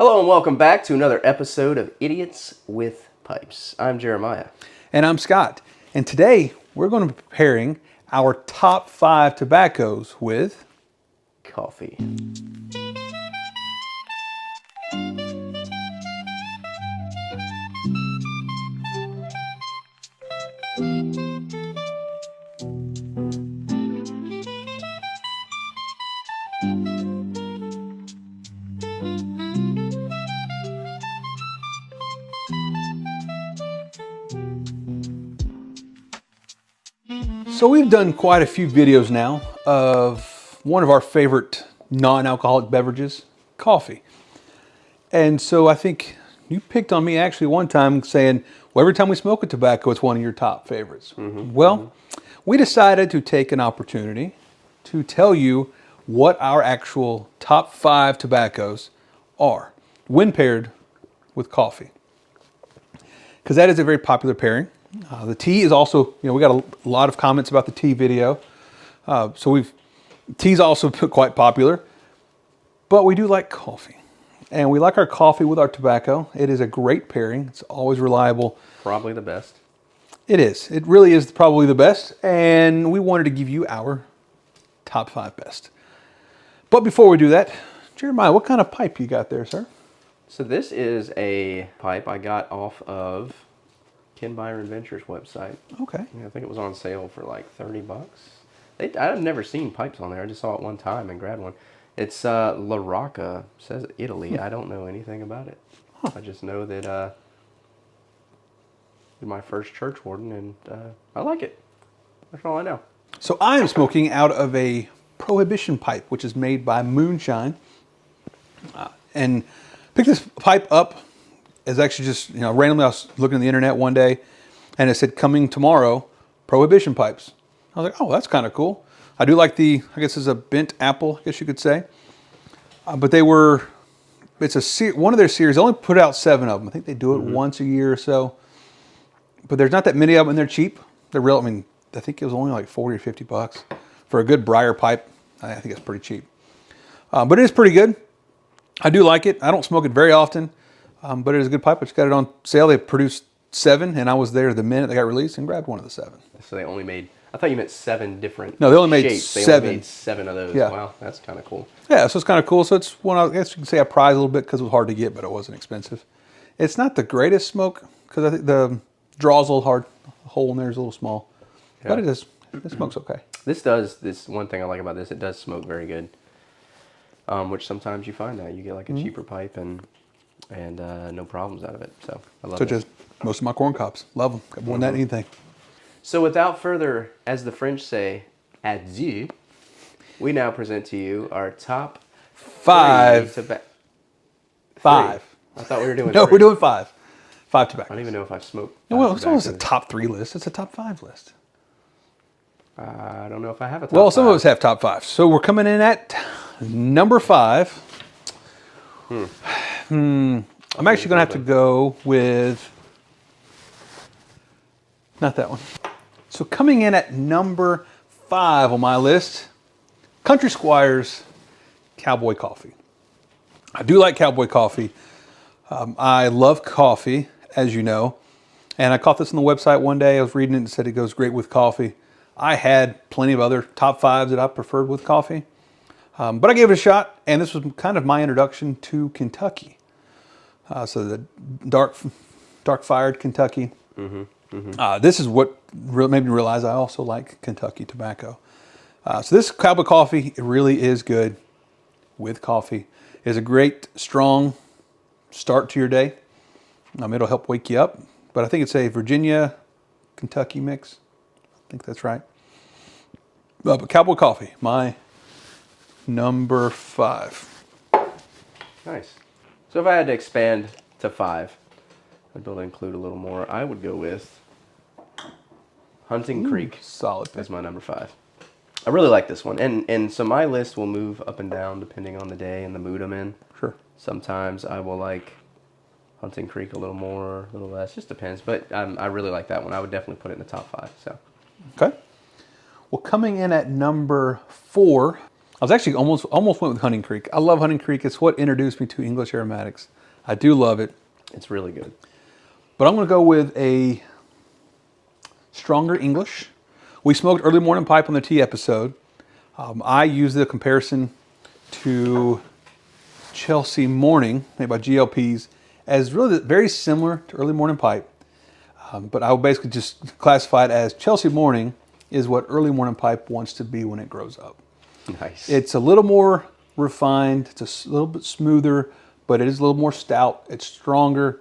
Hello and welcome back to another episode of Idiots with Pipes. I'm Jeremiah. And I'm Scott. And today we're going to be preparing our top 5 tobaccos with Coffee. So we've done quite a few videos now of one of our favorite non-alcoholic beverages, coffee. And so I think you picked on me actually one time saying, well, every time we smoke a tobacco, it's one of your top favorites. We decided to take an opportunity to tell you what our actual top 5 tobaccos are when paired with coffee. Because that is a very popular pairing. The tea is also, we got a lot of comments about the tea video. Tea's also quite popular, but we do like coffee. And we like our coffee with our tobacco. It is a great pairing. It's always reliable. Probably the best. It is. It really is probably the best. And we wanted to give you our top 5 best. But before we do that, Jeremiah, what kind of pipe you got there, sir? So this is a pipe I got off of Ken Byron Ventures website. Okay. I think it was on sale for like $30. I've never seen pipes on there. I just saw it one time and grabbed one. It's La Rocca. It says Italy. I don't know anything about it. I just know that you're my first churchwarden, and I like it. That's all I know. So I am smoking out of a Prohibition pipe, which is made by Moonshine. And picked this pipe up as actually just, randomly I was looking at the internet one day and it said coming tomorrow, Prohibition pipes. I was like, oh, that's kind of cool. I do like I guess it's a bent apple, I guess you could say. But it's one of their series. They only put out 7 of them. I think they do it once a year or so. But there's not that many of them and they're cheap. They're real, I think it was only like 40 or 50 bucks for a good briar pipe. I think it's pretty cheap. But it is pretty good. I do like it. I don't smoke it very often, but it is a good pipe. I just got it on sale. They produced 7, and I was there the minute they got released and grabbed one of the 7. So they only made, I thought you meant 7 different No, they only made shapes. 7. They only made 7 of those. Yeah. Wow, that's kind of cool. Yeah, so it's kind of cool. So it's one, I guess you can say I prize a little bit because it was hard to get, but it wasn't expensive. It's not the greatest smoke because I think the draw's a little hard. The hole in there is a little small, but it smokes okay. This one thing I like about this, it does smoke very good. Which sometimes you find that you get like a cheaper pipe and no problems out of it. So I love it. Such as most of my corn cobs. Love them. Got more than that anything. So without further, as the French say, adieu, we now present to you our top 5. 5. I thought we were doing No, 3. we're doing 5. 5 tobaccos. I don't even know if I've smoked. Well, it's almost a top 3 list. It's a top 5 list. I don't know if I have a top 5. Well, some of us have top 5. So we're coming in at number 5. I'm actually going to have to go with, not that one. So coming in at number 5 on my list, Country Squire's Cowboy Coffee. I do like Cowboy Coffee. I love coffee, as you know. And I caught this on the website one day. I was reading it and it said it goes great with coffee. I had plenty of other top 5s that I preferred with coffee. But I gave it a shot, and this was kind of my introduction to Kentucky. So the dark-fired Kentucky. This is what made me realize I also like Kentucky tobacco. So this Cowboy Coffee, it really is good with coffee. It's a great, strong start to your day. It'll help wake you up. But I think it's a Virginia, Kentucky mix. I think that's right. But Cowboy Coffee, my number 5. Nice. So if I had to expand to 5, I'd be able to include a little more. I would go with Hunting Creek. Solid pick. As my number 5. I really like this one. And so my list will move up and down depending on the day and the mood I'm in. Sure. Sometimes I will like Hunting Creek a little more, a little less. Just depends. But I really like that one. I would definitely put it in the top 5. So. Okay. Well, coming in at number 4, I was actually almost went with Hunting Creek. I love Hunting Creek. It's what introduced me to English aromatics. I do love it. It's really good. But I'm going to go with a stronger English. We smoked Early Morning Pipe on the tea episode. I used the comparison to Chelsea Morning, made by C.O.R.P.S, as really very similar to Early Morning Pipe. But I would basically just classify it as Chelsea Morning is what Early Morning Pipe wants to be when it grows up. Nice. It's a little more refined. It's a little bit smoother, but it is a little more stout. It's stronger,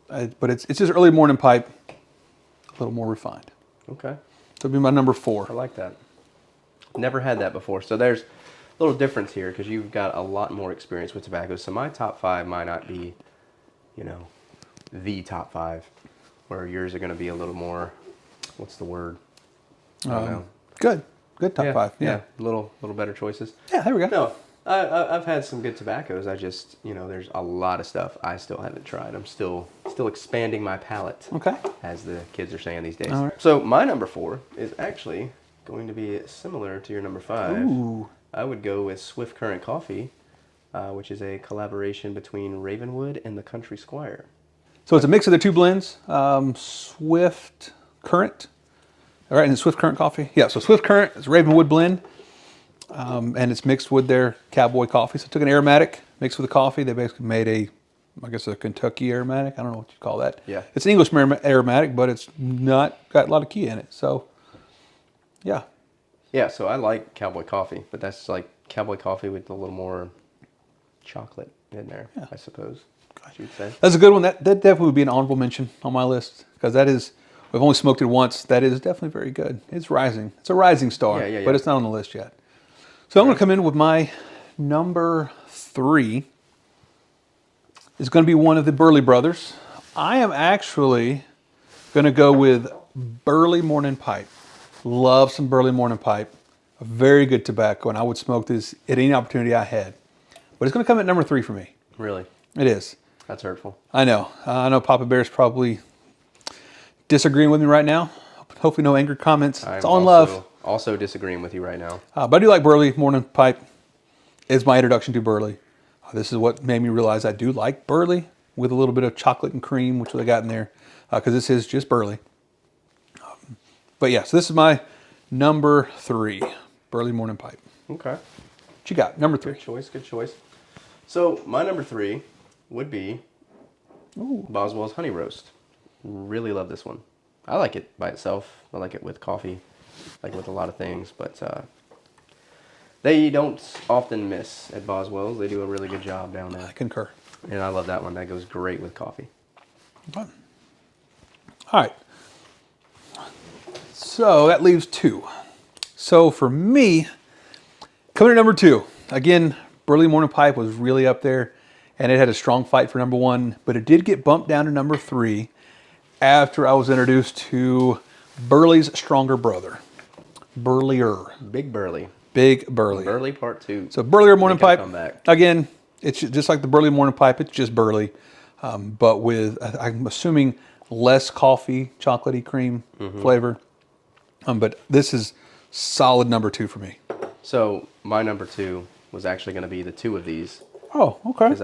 but it's just Early Morning Pipe, a little more refined. Okay. So it'd be my number 4. I like that. Never had that before. So there's a little difference here because you've got a lot more experience with tobacco. So my top 5 might not be, the top 5, where yours are going to be a little more, what's the word? I don't know. Good top 5. Yeah. A little better choices. Yeah, there we go. No, I've had some good tobaccos. I just, there's a lot of stuff I still haven't tried. I'm still expanding my palate. Okay. As the kids are saying these days. All right. So my number 4 is actually going to be similar to your number 5. Ooh. I would go with Swift Current Coffee, which is a collaboration between Ravenwood and the Country Squire. So it's a mix of the 2 blends, Swift Current. All right, and Swift Current Coffee. Yeah, so Swift Current is a Ravenwood blend, and it's mixed with their Cowboy Coffee. So I took an aromatic, mixed with the coffee. They basically made a Kentucky aromatic. I don't know what you call that. Yeah. It's an English aromatic, but it's not got a lot of key in it. So, yeah. Yeah, so I like Cowboy Coffee, but that's like Cowboy Coffee with a little more chocolate in there, I suppose. You'd say. That's a good one. That definitely would be an honorable mention on my list because we've only smoked it once. That is definitely very good. It's rising. It's a rising star, Yeah. but it's not on the list yet. So I'm going to come in with my number 3. It's going to be one of the Burley brothers. I am actually going to go with Burley Morning Pipe. Love some Burley Morning Pipe. A very good tobacco, and I would smoke this at any opportunity I had. But it's going to come at number 3 for me. Really? It is. That's hurtful. I know. I know Papa Bear's probably disagreeing with me right now. Hopefully no angry comments. It's all in love. Also disagreeing with you right now. But I do like Burley Morning Pipe. It's my introduction to Burley. This is what made me realize I do like Burley with a little bit of chocolate and cream, which they got in there, because this is just Burley. But yeah, so this is my number 3, Burley Morning Pipe. Okay. What you got? Number 3. Good choice. So my number 3 would be Boswell's Honey Roast. Really love this one. I like it by itself. I like it with coffee, like with a lot of things, but they don't often miss at Boswell's. They do a really good job down there. I concur. And I love that one. That goes great with coffee. Okay. All right. So that leaves 2. So for me, coming to number 2, again, Burley Morning Pipe was really up there, and it had a strong fight for number 1, but it did get bumped down to number 3 after I was introduced to Burley's stronger brother, Burleyer. Big Burley. Big Burley. Burley Part 2. So Burleyer Morning Make a Pipe, comeback. again, it's just like the Burley Morning Pipe, it's just Burley, but with, I'm assuming, less coffee, chocolatey cream flavor. But this is solid number 2 for me. So my number 2 was actually going to be the 2 of these. Oh, okay. Because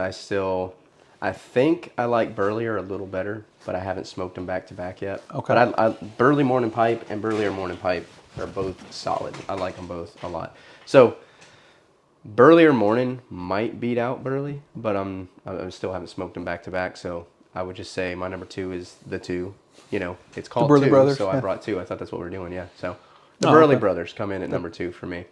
I think I like Burleyer a little better, but I haven't smoked them back to back yet. Okay. But Burley Morning Pipe and Burleyer Morning Pipe are both solid. I like them both a lot. So Burleyer Morning might beat out Burley, but I still haven't smoked them back to back. So I would just say my number 2 is the 2. It's called Burley 2, Brothers, so I yeah. brought 2. I thought that's what we're doing. Yeah. So the Burley Brothers come in at number 2 for me.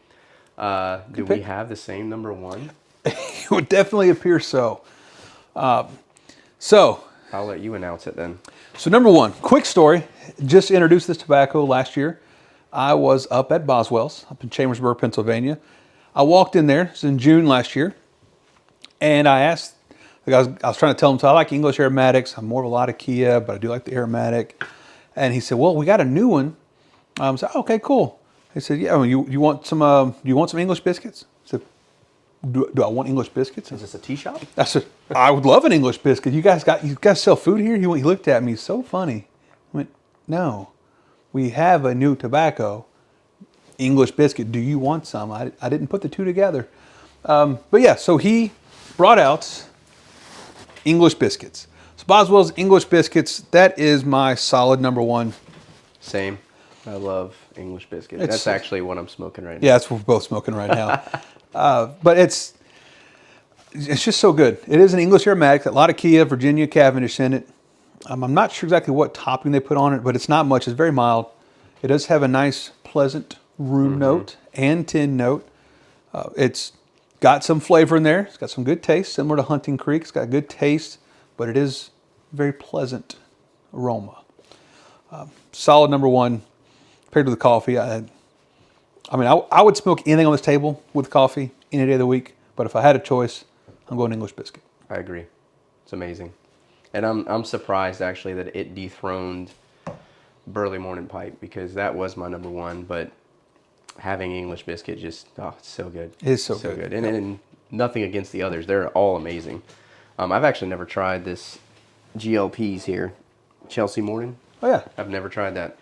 Do we have the same number 1? It would definitely appear so. I'll let you announce it then. So number 1, quick story. Just introduced this tobacco last year. I was up at Boswell's, up in Chambersburg, Pennsylvania. I walked in there, it was in June last year, and I asked, I was trying to tell him, so I like English aromatics. I'm more of a Latakia, but I do like the aromatic. And he said, well, we got a new one. I said, okay, cool. He said, yeah, well, you want some English biscuits? I said, do I want English biscuits? Is this a tea shop? I said, I would love an English biscuit. You guys sell food here? He looked at me so funny. I went, no, we have a new tobacco. English biscuit. Do you want some? I didn't put the two together. But yeah, so he brought out English biscuits. So Boswell's English biscuits, that is my solid number one. Same. I love English biscuit. That's actually what I'm smoking right now. Yeah, that's what we're both smoking right now. But it's just so good. It is an English aromatic, a lot of Kia, Virginia, Cavendish in it. I'm not sure exactly what topping they put on it, but it's not much. It's very mild. It does have a nice, pleasant room note and tin note. It's got some flavor in there. It's got some good taste, similar to Hunting Creek. It's got good taste, but it is very pleasant aroma. Solid number one. Paired with the coffee. I mean, I would smoke anything on this table with coffee any day of the week, but if I had a choice, I'm going English biscuit. I agree. It's amazing. And I'm surprised actually that it dethroned Burley Morning Pipe, because that was my number one, but having English biscuit just, it's so good. It is so good. And nothing against the others. They're all amazing. I've actually never tried this GLPs here. Chelsea Morning. Oh yeah. I've never tried that.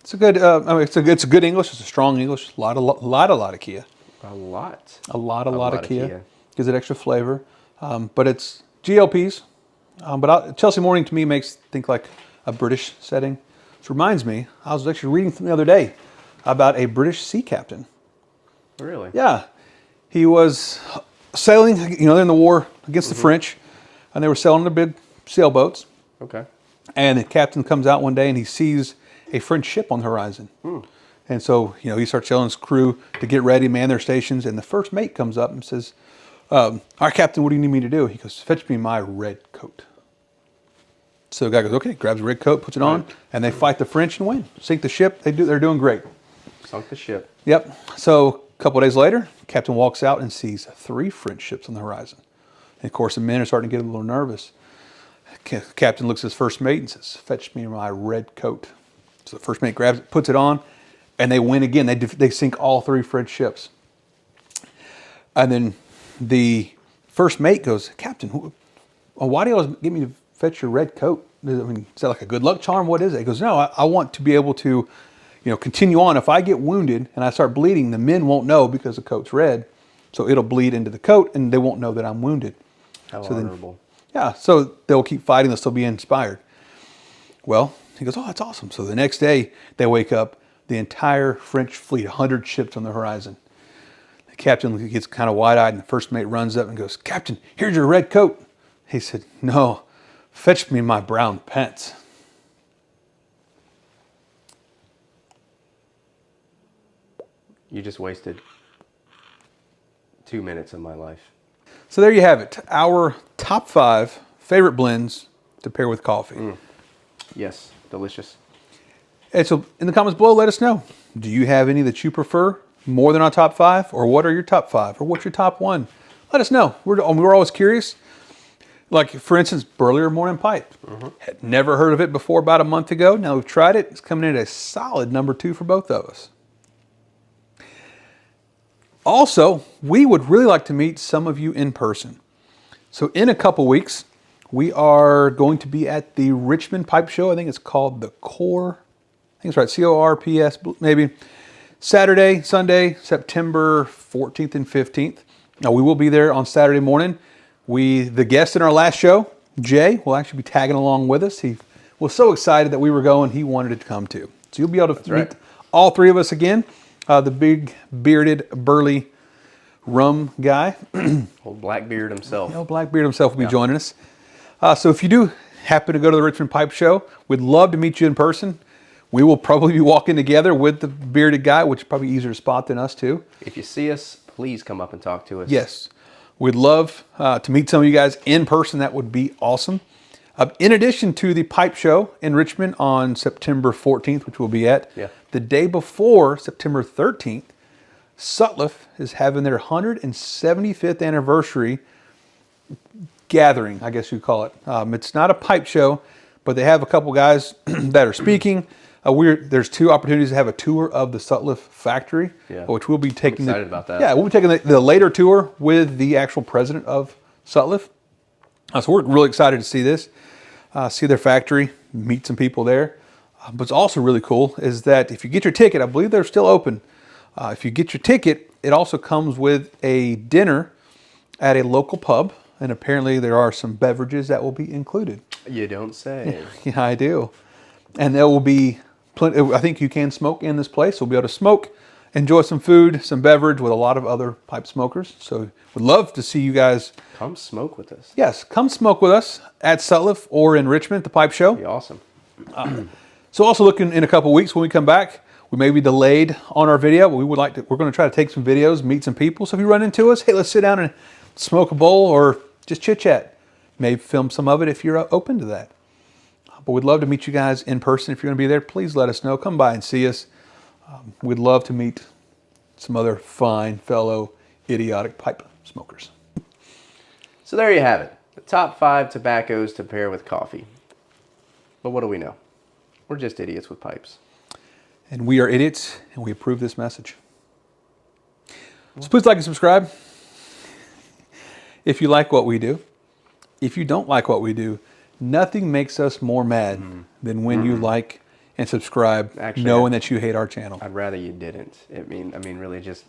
It's a good, it's a good English. It's a strong English. A lot of Kia. A lot of Kia. Gives it extra flavor. But it's GLPs. But Chelsea Morning to me think like a British setting. Which reminds me, I was actually reading something the other day about a British sea captain. Really? Yeah. He was sailing, they're in the war against the French, and they were sailing their big sailboats. Okay. And the captain comes out one day and he sees a French ship on the horizon. And so, he starts telling his crew to get ready, man their stations. And the first mate comes up and says, all right, Captain, what do you need me to do? He goes, fetch me my red coat. So the guy goes, okay, grabs a red coat, puts it on, and they fight the French and win. Sink the ship. They're doing great. Sunk the ship. Yep. So a couple of days later, Captain walks out and sees 3 French ships on the horizon. And of course, the men are starting to get a little nervous. Captain looks at his first mate and says, fetch me my red coat. So the first mate grabs it, puts it on, and they win again. They sink all 3 French ships. And then the first mate goes, Captain, why do you always get me to fetch your red coat? I mean, is that like a good luck charm? What is it? He goes, no, I want to be able to, continue on. If I get wounded and I start bleeding, the men won't know because the coat's red. So it'll bleed into the coat and they won't know that I'm wounded. How honorable. Yeah, so they'll keep fighting. They'll still be inspired. Well, he goes, oh, that's awesome. So the next day they wake up, the entire French fleet, 100 ships on the horizon. The captain gets kind of wide-eyed and the first mate runs up and goes, Captain, here's your red coat. He said, no, fetch me my brown pants. You just wasted 2 minutes of my life. So there you have it. Our top 5 favorite blends to pair with coffee. Yes, delicious. And so in the comments below, let us know. Do you have any that you prefer more than our top 5? Or what are your top 5? Or what's your top 1? Let us know. We're always curious. Like, for instance, Burley Morning Pipe. Had never heard of it before about a month ago. Now we've tried it. It's coming in at a solid number 2 for both of us. Also, we would really like to meet some of you in person. So in a couple weeks, we are going to be at the Richmond Pipe Show. I think it's called the C.O.R.P.S. I think it's right, C.O.R.P.S. maybe. Saturday, Sunday, September 14th and 15th. Now we will be there on Saturday morning. The guest in our last show, Jay, will actually be tagging along with us. He was so excited that we were going, he wanted to come too. So you'll be able to meet all 3 of us again. The big bearded burly rum guy. Old Blackbeard himself. Blackbeard himself will be joining us. So if you do happen to go to the Richmond Pipe Show, we'd love to meet you in person. We will probably be walking together with the bearded guy, which is probably easier to spot than us too. If you see us, please come up and talk to us. Yes. We'd love to meet some of you guys in person. That would be awesome. In addition to the Pipe Show in Richmond on September 14th, which we'll be at, the day before, September 13th, Sutliff is having their 175th anniversary gathering, I guess you'd call it. It's not a pipe show, but they have a couple guys that are speaking. There's 2 opportunities to have a tour of the Sutliff factory, which we'll be taking. I'm excited about that. Yeah, we'll be taking the later tour with the actual president of Sutliff. So we're really excited to see this, see their factory, meet some people there. What's also really cool is that if you get your ticket, I believe they're still open. If you get your ticket, it also comes with a dinner at a local pub, and apparently there are some beverages that will be included. You don't say. Yeah, I do. And there will be plenty. I think you can smoke in this place. We'll be able to smoke, enjoy some food, some beverage with a lot of other pipe smokers. So would love to see you guys. Come smoke with us. Yes, come smoke with us at Sutliff or in Richmond at the Pipe Show. Be awesome. So also looking in a couple weeks when we come back, we may be delayed on our video, but we're going to try to take some videos, meet some people. So if you run into us, hey, let's sit down and smoke a bowl or just chit chat. Maybe film some of it if you're open to that. But we'd love to meet you guys in person. If you're going to be there, please let us know. Come by and see us. We'd love to meet some other fine fellow idiotic pipe smokers. So there you have it. The top 5 tobaccos to pair with coffee. But what do we know? We're just idiots with pipes. And we are idiots, and we approve this message. So please like and subscribe if you like what we do. If you don't like what we do, nothing makes us more mad than when you like and subscribe, Actually, knowing that you hate our channel. I'd rather you didn't. I mean, really just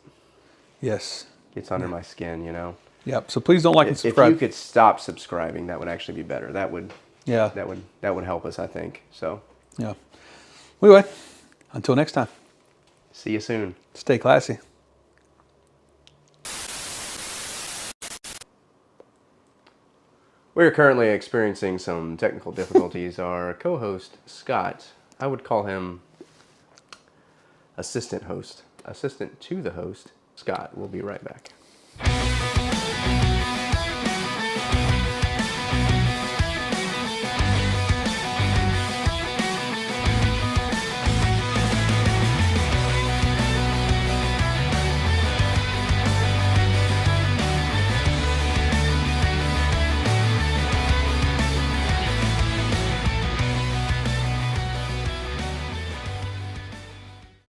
Yes. gets under my skin, you know? Yep. So please don't like and If subscribe. you could stop subscribing, that would actually be better. That would help us, I think. So, Yeah. Anyway, until next time, see you soon. stay classy. We're currently experiencing some technical difficulties. Our co-host, Scott, I would call him assistant host. Assistant to the host, Scott. We'll be right back.